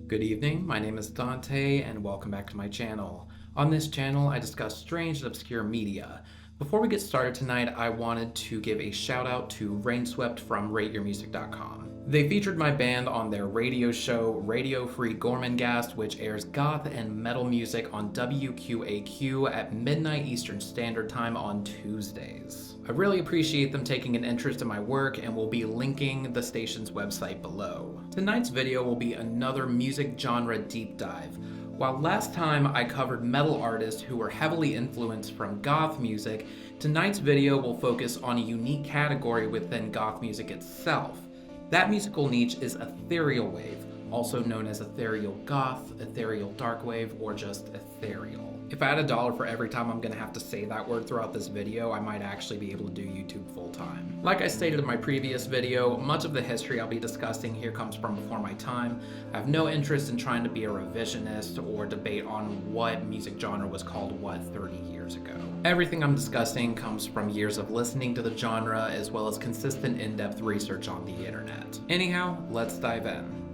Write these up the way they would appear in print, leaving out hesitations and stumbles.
Good evening, my name is Dante and welcome back to my channel. On this channel, I discuss strange and obscure media. Before we get started tonight, I wanted to give a shout out to Rainswept from RateYourMusic.com. They featured my band on their radio show, Radio Free Gormangast, which airs goth and metal music on WQAQ at midnight Eastern Standard Time on Tuesdays. I really appreciate them taking an interest in my work and will be linking the station's website below. Tonight's video will be another music genre deep dive. While last time I covered metal artists who were heavily influenced from goth music, tonight's video will focus on a unique category within goth music itself. That musical niche is ethereal wave, also known as ethereal goth, ethereal darkwave, or just ethereal. If I had $1 for every time I'm gonna have to say that word throughout this video, I might actually be able to do YouTube full time. Like I stated in my previous video, much of the history I'll be discussing here comes from before my time. I have no interest in trying to be a revisionist or debate on what music genre was called what 30 years ago. Everything I'm discussing comes from years of listening to the genre as well as consistent in-depth research on the internet. Anyhow, let's dive in.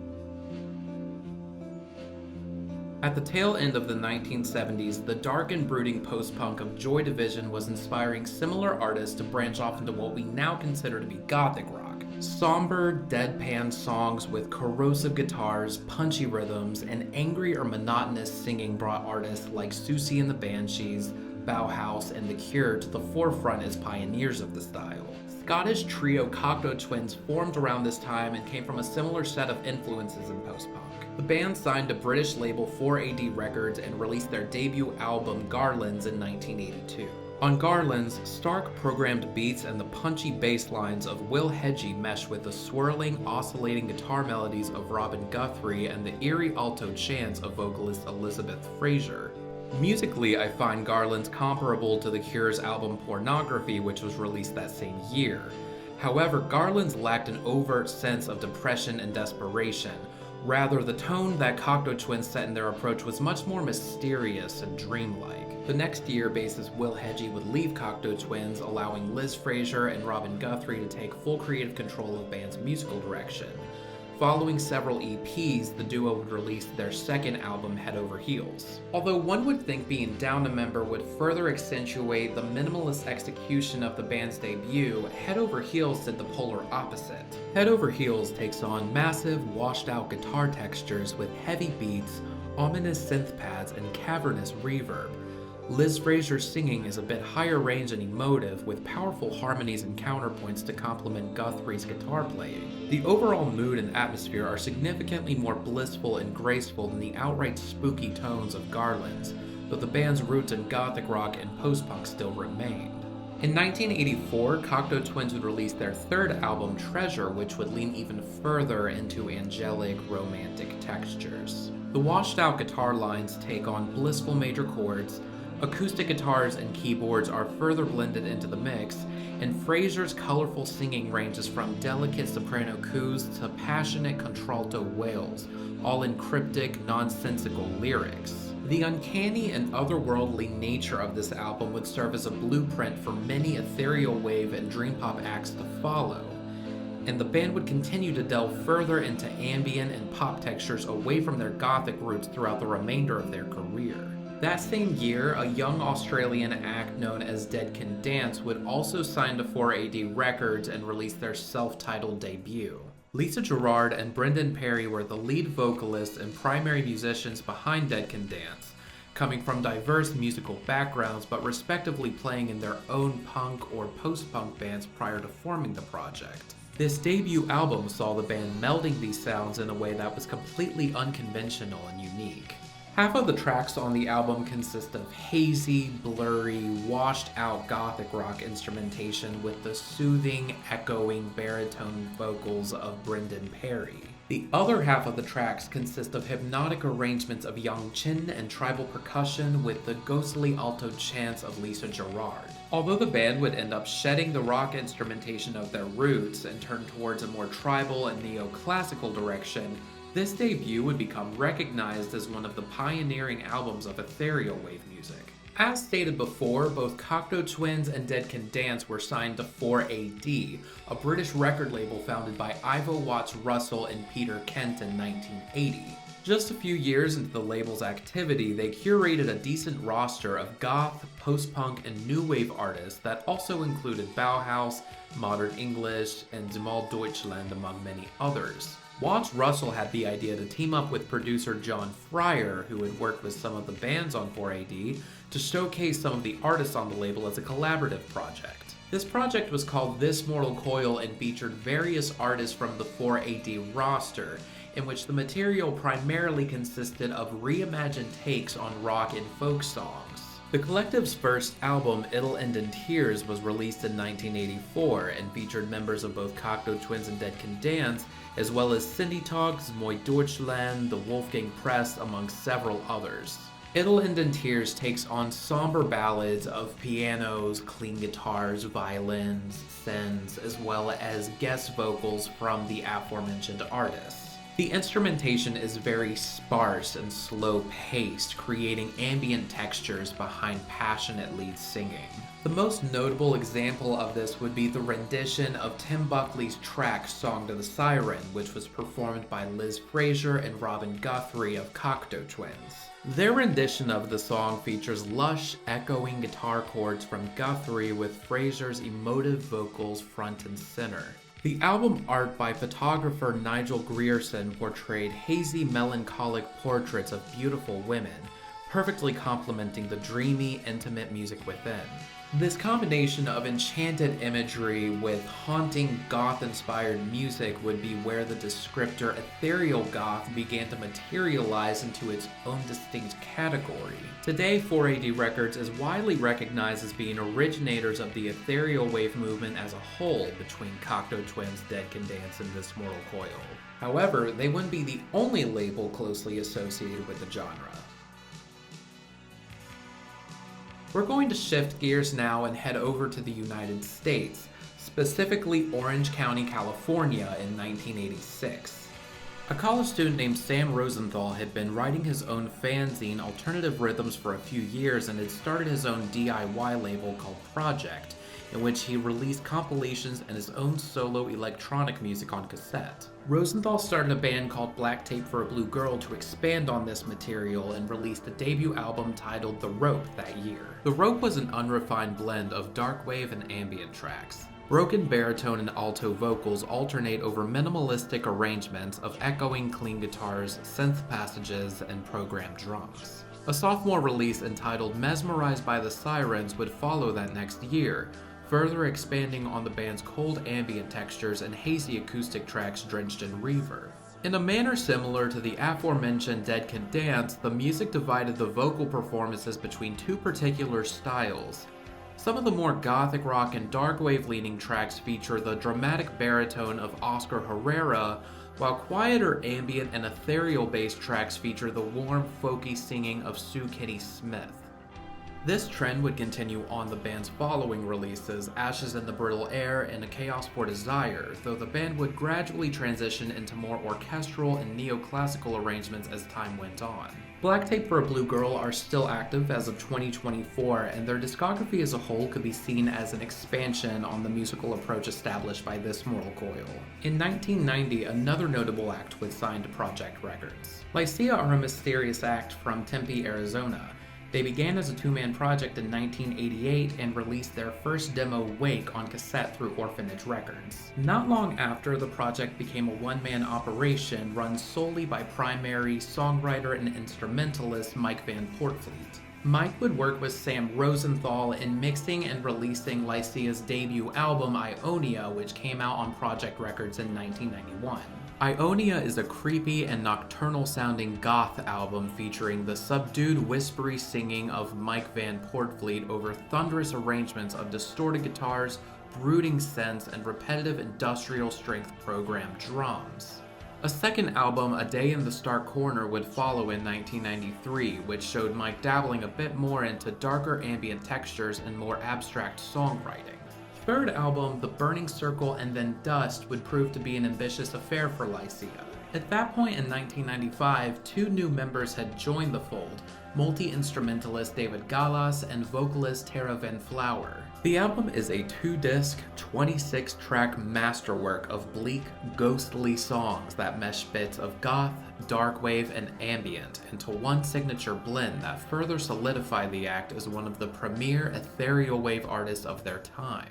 At the tail end of the 1970s, the dark and brooding post-punk of Joy Division was inspiring similar artists to branch off into what we now consider to be gothic rock. Somber, deadpan songs with corrosive guitars, punchy rhythms, and angry or monotonous singing brought artists like Susie and the Banshees, Bauhaus, and The Cure to the forefront as pioneers of the style. Scottish trio Cocko Twins formed around this time and came from a similar set of influences in post-punk. The band signed to British label 4AD Records and released their debut album Garlands in 1982. On Garlands, stark programmed beats and the punchy bass lines of Will Hedgie mesh with the swirling, oscillating guitar melodies of Robin Guthrie and the eerie alto chants of vocalist Elizabeth Fraser. Musically, I find Garlands comparable to The Cure's album Pornography, which was released that same year. However, Garlands lacked an overt sense of depression and desperation. Rather, the tone that Cocko Twins set in their approach was much more mysterious and dreamlike. The next year, bassist Will Hedgie would leave Cocko Twins, allowing Liz Fraser and Robin Guthrie to take full creative control of the band's musical direction. Following several EPs, the duo would release their second album, Head Over Heels. Although one would think being down a member would further accentuate the minimalist execution of the band's debut, Head Over Heels did the polar opposite. Head Over Heels takes on massive, washed-out guitar textures with heavy beats, ominous synth pads, and cavernous reverb. Liz Fraser's singing is a bit higher range and emotive, with powerful harmonies and counterpoints to complement Guthrie's guitar playing. The overall mood and atmosphere are significantly more blissful and graceful than the outright spooky tones of Garlands, though the band's roots in gothic rock and post-punk still remained. In 1984, Cocko Twins would release their third album, Treasure, which would lean even further into angelic, romantic textures. The washed-out guitar lines take on blissful major chords, acoustic guitars and keyboards are further blended into the mix, and Fraser's colorful singing ranges from delicate soprano coos to passionate contralto wails, all in cryptic, nonsensical lyrics. The uncanny and otherworldly nature of this album would serve as a blueprint for many ethereal wave and dream pop acts to follow, and the band would continue to delve further into ambient and pop textures away from their gothic roots throughout the remainder of their career. That same year, a young Australian act known as Dead Can Dance would also sign to 4AD Records and release their self-titled debut. Lisa Gerrard and Brendan Perry were the lead vocalists and primary musicians behind Dead Can Dance, coming from diverse musical backgrounds but respectively playing in their own punk or post-punk bands prior to forming the project. This debut album saw the band melding these sounds in a way that was completely unconventional and unique. Half of the tracks on the album consist of hazy, blurry, washed-out gothic rock instrumentation with the soothing, echoing baritone vocals of Brendan Perry. The other half of the tracks consist of hypnotic arrangements of Yang Chin and tribal percussion with the ghostly alto chants of Lisa Gerrard. Although the band would end up shedding the rock instrumentation of their roots and turn towards a more tribal and neoclassical direction, this debut would become recognized as one of the pioneering albums of ethereal wave music. As stated before, both Cocko Twins and Dead Can Dance were signed to 4AD, a British record label founded by Ivo Watts Russell and Peter Kent in 1980. Just a few years into the label's activity, they curated a decent roster of goth, post-punk, and new wave artists that also included Bauhaus, Modern English, and Mal Deutschland, among many others. Watts Russell had the idea to team up with producer John Fryer, who had worked with some of the bands on 4AD, to showcase some of the artists on the label as a collaborative project. This project was called This Mortal Coil and featured various artists from the 4AD roster, in which the material primarily consisted of reimagined takes on rock and folk songs. The collective's first album, It'll End in Tears, was released in 1984 and featured members of both Cocko Twins and Dead Can Dance, as well as Cindy Togs, Moi Deutschland, the Wolfgang Press, among several others. It'll End in Tears takes on somber ballads of pianos, clean guitars, violins, synths, as well as guest vocals from the aforementioned artists. The instrumentation is very sparse and slow-paced, creating ambient textures behind passionate lead singing. The most notable example of this would be the rendition of Tim Buckley's track Song to the Siren, which was performed by Liz Fraser and Robin Guthrie of Cocko Twins. Their rendition of the song features lush, echoing guitar chords from Guthrie with Fraser's emotive vocals front and center. The album art by photographer Nigel Grierson portrayed hazy, melancholic portraits of beautiful women, perfectly complementing the dreamy, intimate music within. This combination of enchanted imagery with haunting goth-inspired music would be where the descriptor ethereal goth began to materialize into its own distinct category. Today, 4AD Records is widely recognized as being originators of the ethereal wave movement as a whole between Cocko Twins, Dead Can Dance, and This Mortal Coil. However, they wouldn't be the only label closely associated with the genre. We're going to shift gears now and head over to the United States, specifically Orange County, California in 1986. A college student named Sam Rosenthal had been writing his own fanzine, Alternative Rhythms, for a few years and had started his own DIY label called Project, in which he released compilations and his own solo electronic music on cassette. Rosenthal started a band called Black Tape for a Blue Girl to expand on this material and released a debut album titled The Rope that year. The Rope was an unrefined blend of dark wave and ambient tracks. Broken baritone and alto vocals alternate over minimalistic arrangements of echoing clean guitars, synth passages, and programmed drums. A sophomore release entitled Mesmerized by the Sirens would follow that next year, further expanding on the band's cold ambient textures and hazy acoustic tracks drenched in reverb. In a manner similar to the aforementioned Dead Can Dance, the music divided the vocal performances between two particular styles. Some of the more gothic rock and dark wave leaning tracks feature the dramatic baritone of Oscar Herrera, while quieter ambient and ethereal bass tracks feature the warm, folky singing of Sue Kitty Smith. This trend would continue on the band's following releases, Ashes in the Brittle Air and A Chaos for Desire, though the band would gradually transition into more orchestral and neoclassical arrangements as time went on. Black Tape for a Blue Girl are still active as of 2024, and their discography as a whole could be seen as an expansion on the musical approach established by This Mortal Coil. In 1990, another notable act was signed to Project Records. Lycia are a mysterious act from Tempe, Arizona. They began as a two-man project in 1988 and released their first demo, Wake, on cassette through Orphanage Records. Not long after, the project became a one-man operation run solely by primary songwriter and instrumentalist Mike Van Portfleet. Mike would work with Sam Rosenthal in mixing and releasing Lycia's debut album, Ionia, which came out on Project Records in 1991. Ionia is a creepy and nocturnal-sounding goth album featuring the subdued, whispery singing of Mike Van Portfleet over thunderous arrangements of distorted guitars, brooding synths, and repetitive industrial-strength programmed drums. A second album, A Day in the Stark Corner, would follow in 1993, which showed Mike dabbling a bit more into darker ambient textures and more abstract songwriting. Third album, The Burning Circle and then Dust, would prove to be an ambitious affair for Lycia. At that point in 1995, two new members had joined the fold, multi-instrumentalist David Gallas and vocalist Tara Van Flower. The album is a 2-disc, 26-track masterwork of bleak, ghostly songs that mesh bits of goth, darkwave, and ambient into one signature blend that further solidify the act as one of the premier ethereal wave artists of their time.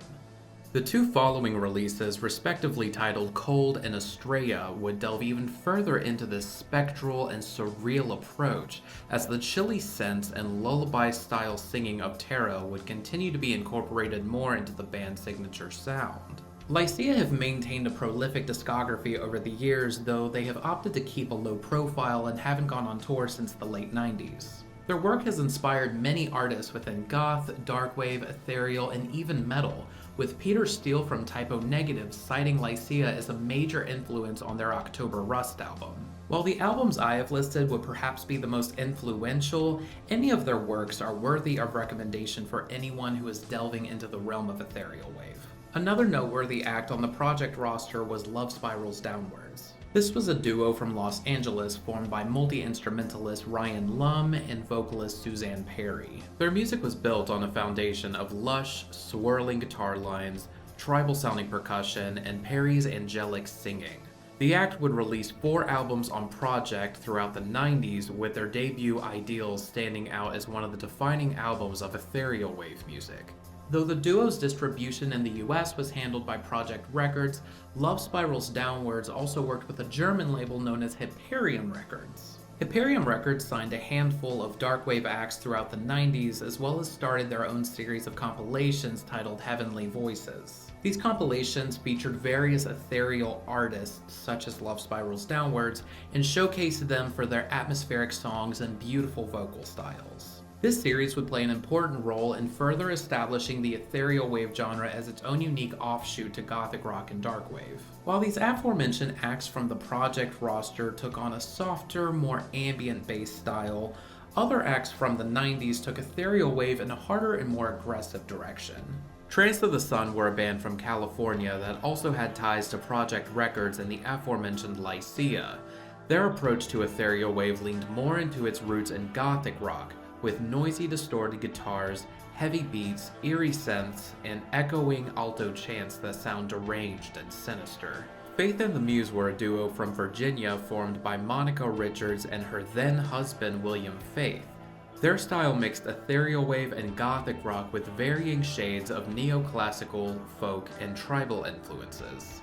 The two following releases, respectively titled Cold and Estrella, would delve even further into this spectral and surreal approach, as the chilly scents and lullaby-style singing of Terra would continue to be incorporated more into the band's signature sound. Lycia have maintained a prolific discography over the years, though they have opted to keep a low profile and haven't gone on tour since the late 90s. Their work has inspired many artists within goth, darkwave, ethereal, and even metal, with Peter Steele from Typo Negative citing Lycia as a major influence on their October Rust album. While the albums I have listed would perhaps be the most influential, any of their works are worthy of recommendation for anyone who is delving into the realm of ethereal wave. Another noteworthy act on the project roster was Love Spirals Downwards. This was a duo from Los Angeles formed by multi-instrumentalist Ryan Lum and vocalist Suzanne Perry. Their music was built on a foundation of lush, swirling guitar lines, tribal-sounding percussion, and Perry's angelic singing. The act would release 4 albums on Project throughout the 90s, with their debut Ideals standing out as one of the defining albums of ethereal wave music. Though the duo's distribution in the US was handled by Project Records, Love Spirals Downwards also worked with a German label known as Hyperion Records. Hyperion Records signed a handful of darkwave acts throughout the 90s, as well as started their own series of compilations titled Heavenly Voices. These compilations featured various ethereal artists, such as Love Spirals Downwards, and showcased them for their atmospheric songs and beautiful vocal styles. This series would play an important role in further establishing the ethereal wave genre as its own unique offshoot to gothic rock and darkwave. While these aforementioned acts from the project roster took on a softer, more ambient-based style, other acts from the 90s took ethereal wave in a harder and more aggressive direction. Trance of the Sun were a band from California that also had ties to Project Records and the aforementioned Lycia. Their approach to ethereal wave leaned more into its roots in gothic rock, with noisy distorted guitars, heavy beats, eerie synths, and echoing alto chants that sound deranged and sinister. Faith and the Muse were a duo from Virginia formed by Monica Richards and her then-husband William Faith. Their style mixed ethereal wave and gothic rock with varying shades of neoclassical, folk, and tribal influences.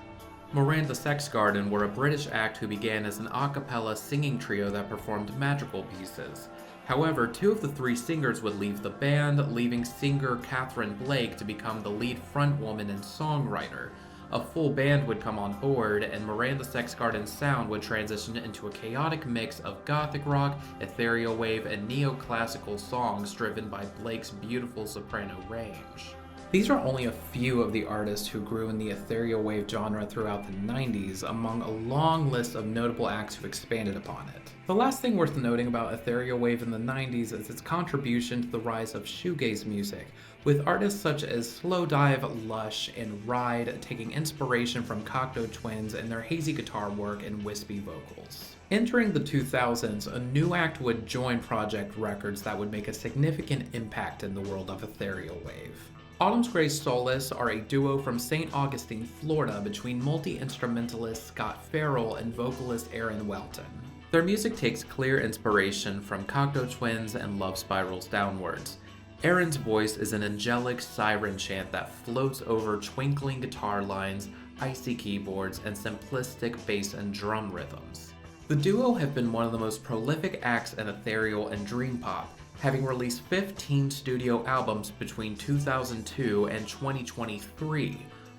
Miranda Sex Garden were a British act who began as an a cappella singing trio that performed magical pieces. However, 2 of the 3 singers would leave the band, leaving singer Catherine Blake to become the lead frontwoman and songwriter. A full band would come on board, and Miranda Sex Garden's sound would transition into a chaotic mix of gothic rock, ethereal wave, and neoclassical songs driven by Blake's beautiful soprano range. These are only a few of the artists who grew in the ethereal wave genre throughout the 90s, among a long list of notable acts who expanded upon it. The last thing worth noting about ethereal wave in the 90s is its contribution to the rise of shoegaze music, with artists such as Slowdive, Lush, and Ride taking inspiration from Cocko Twins and their hazy guitar work and wispy vocals. Entering the 2000s, a new act would join Project Records that would make a significant impact in the world of ethereal wave. Autumn's Grey Solace are a duo from St. Augustine, Florida, between multi-instrumentalist Scott Farrell and vocalist Aaron Welton. Their music takes clear inspiration from Cocko Twins and Love Spirals Downwards. Aaron's voice is an angelic siren chant that floats over twinkling guitar lines, icy keyboards, and simplistic bass and drum rhythms. The duo have been one of the most prolific acts in ethereal and dream pop, having released 15 studio albums between 2002 and 2023,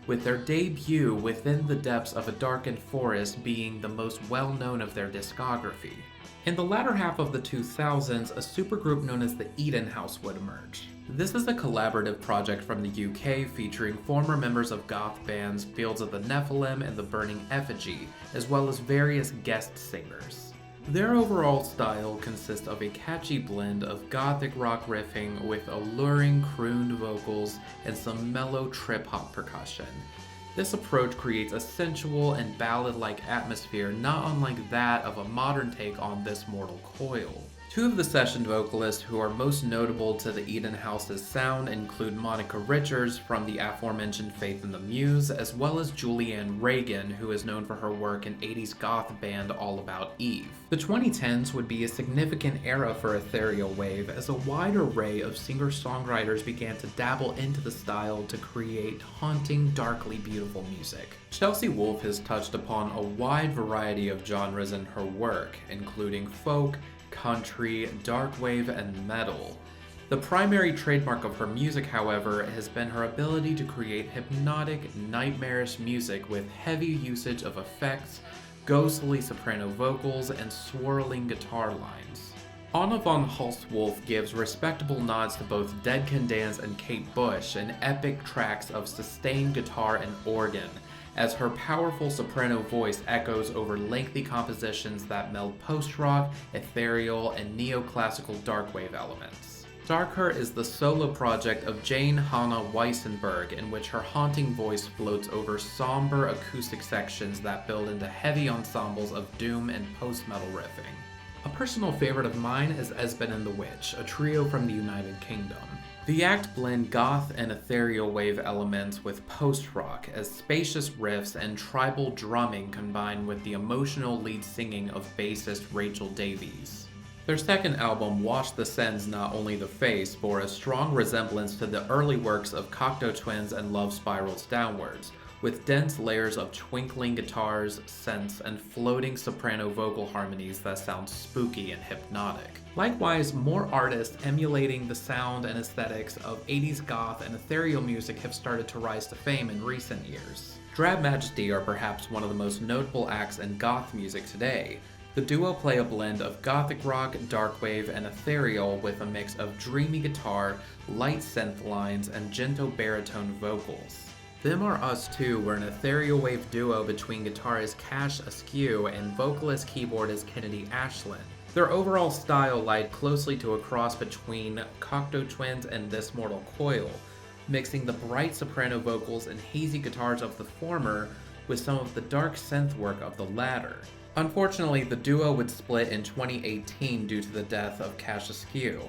with their debut Within the Depths of a Darkened Forest being the most well-known of their discography. In the latter half of the 2000s, a supergroup known as the Eden House would emerge. This is a collaborative project from the UK featuring former members of goth bands Fields of the Nephilim and the Burning Effigy, as well as various guest singers. Their overall style consists of a catchy blend of gothic rock riffing with alluring crooned vocals and some mellow trip-hop percussion. This approach creates a sensual and ballad-like atmosphere not unlike that of a modern take on This Mortal Coil. Two of the session vocalists who are most notable to the Eden House's sound include Monica Richards from the aforementioned Faith in the Muse, as well as Julianne Reagan, who is known for her work in 80s goth band All About Eve. The 2010s would be a significant era for Ethereal Wave, as a wide array of singer-songwriters began to dabble into the style to create haunting, darkly beautiful music. Chelsea Wolfe has touched upon a wide variety of genres in her work, including folk, country, dark wave, and metal. The primary trademark of her music, however, has been her ability to create hypnotic, nightmarish music with heavy usage of effects, ghostly soprano vocals, and swirling guitar lines. Anna von Holtzwolf gives respectable nods to both Dead Can Dance and Kate Bush in epic tracks of sustained guitar and organ, as her powerful soprano voice echoes over lengthy compositions that meld post-rock, ethereal, and neoclassical darkwave elements. Darker is the solo project of Jane Hanna Weissenberg, in which her haunting voice floats over somber acoustic sections that build into heavy ensembles of doom and post-metal riffing. A personal favorite of mine is Esben and the Witch, a trio from the United Kingdom. The act blend goth and ethereal wave elements with post-rock, as spacious riffs and tribal drumming combine with the emotional lead singing of bassist Rachel Davies. Their second album, Wash the Sins Not Only the Face, bore a strong resemblance to the early works of Cocko Twins and Love Spirals Downwards, with dense layers of twinkling guitars, synths, and floating soprano vocal harmonies that sound spooky and hypnotic. Likewise, more artists emulating the sound and aesthetics of 80s goth and ethereal music have started to rise to fame in recent years. Drab Majesty are perhaps one of the most notable acts in goth music today. The duo play a blend of gothic rock, darkwave, and ethereal with a mix of dreamy guitar, light synth lines, and gentle baritone vocals. Them Are Us Too were an ethereal wave duo between guitarist Cash Askew and vocalist keyboardist Kennedy Ashland. Their overall style lied closely to a cross between Cocko Twins and This Mortal Coil, mixing the bright soprano vocals and hazy guitars of the former with some of the dark synth work of the latter. Unfortunately, the duo would split in 2018 due to the death of Cash Askew.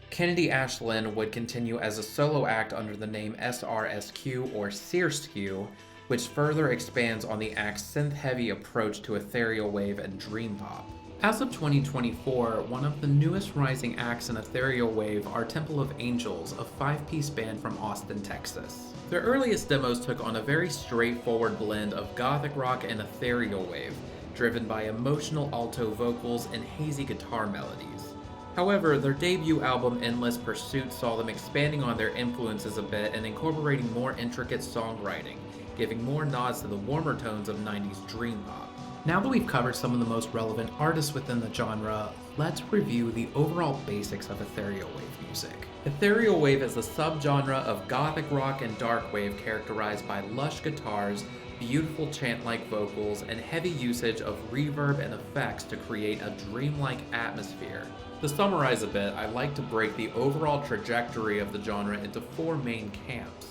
Kennedy Ashland would continue as a solo act under the name SRSQ or Searskew, which further expands on the act's synth-heavy approach to ethereal wave and dream pop. As of 2024, one of the newest rising acts in ethereal wave are Temple of Angels, a 5-piece band from Austin, Texas. Their earliest demos took on a very straightforward blend of gothic rock and ethereal wave, driven by emotional alto vocals and hazy guitar melodies. However, their debut album Endless Pursuit saw them expanding on their influences a bit and incorporating more intricate songwriting, giving more nods to the warmer tones of 90s dream pop. Now that we've covered some of the most relevant artists within the genre, let's review the overall basics of ethereal wave music. Ethereal wave is a subgenre of gothic rock and dark wave characterized by lush guitars, beautiful chant-like vocals, and heavy usage of reverb and effects to create a dreamlike atmosphere. To summarize a bit, I like to break the overall trajectory of the genre into 4 main camps.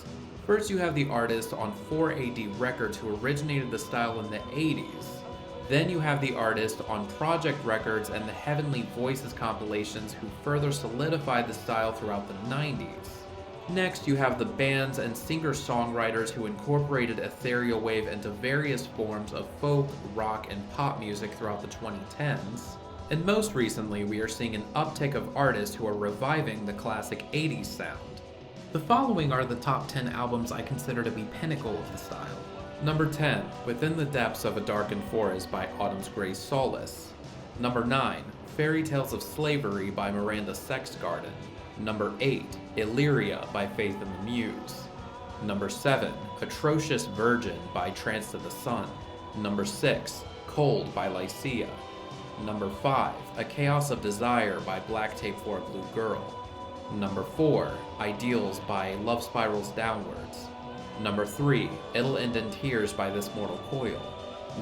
First, you have the artists on 4AD Records who originated the style in the 80s. Then you have the artists on Project Records and the Heavenly Voices compilations who further solidified the style throughout the 90s. Next, you have the bands and singer-songwriters who incorporated ethereal wave into various forms of folk, rock, and pop music throughout the 2010s. And most recently, we are seeing an uptick of artists who are reviving the classic 80s sound. The following are the top 10 albums I consider to be pinnacle of the style. Number 10, Within the Depths of a Darkened Forest by Autumn's Grey Solace. Number 9, Fairy Tales of Slavery by Miranda Sexgarden. Number 8, Illyria by Faith in the Muse. Number 7, Atrocious Virgin by Trance to the Sun. Number 6, Cold by Lycia. Number 5, A Chaos of Desire by Black Tape for a Blue Girl. Number 4, Ideals by Love Spirals Downwards. Number 3, It'll End in Tears by This Mortal Coil.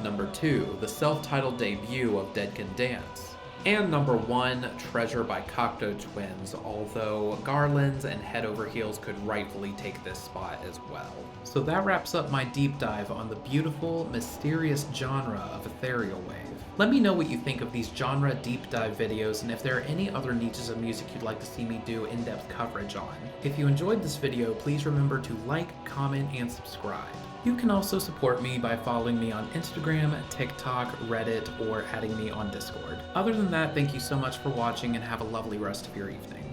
Number 2, the self-titled debut of Dead Can Dance. And number 1, Treasure by Cocko Twins, although Garlands and Head Over Heels could rightfully take this spot as well. So that wraps up my deep dive on the beautiful, mysterious genre of ethereal wave. Let me know what you think of these genre deep dive videos and if there are any other niches of music you'd like to see me do in-depth coverage on. If you enjoyed this video, please remember to like, comment, and subscribe. You can also support me by following me on Instagram, TikTok, Reddit, or adding me on Discord. Other than that, thank you so much for watching and have a lovely rest of your evening.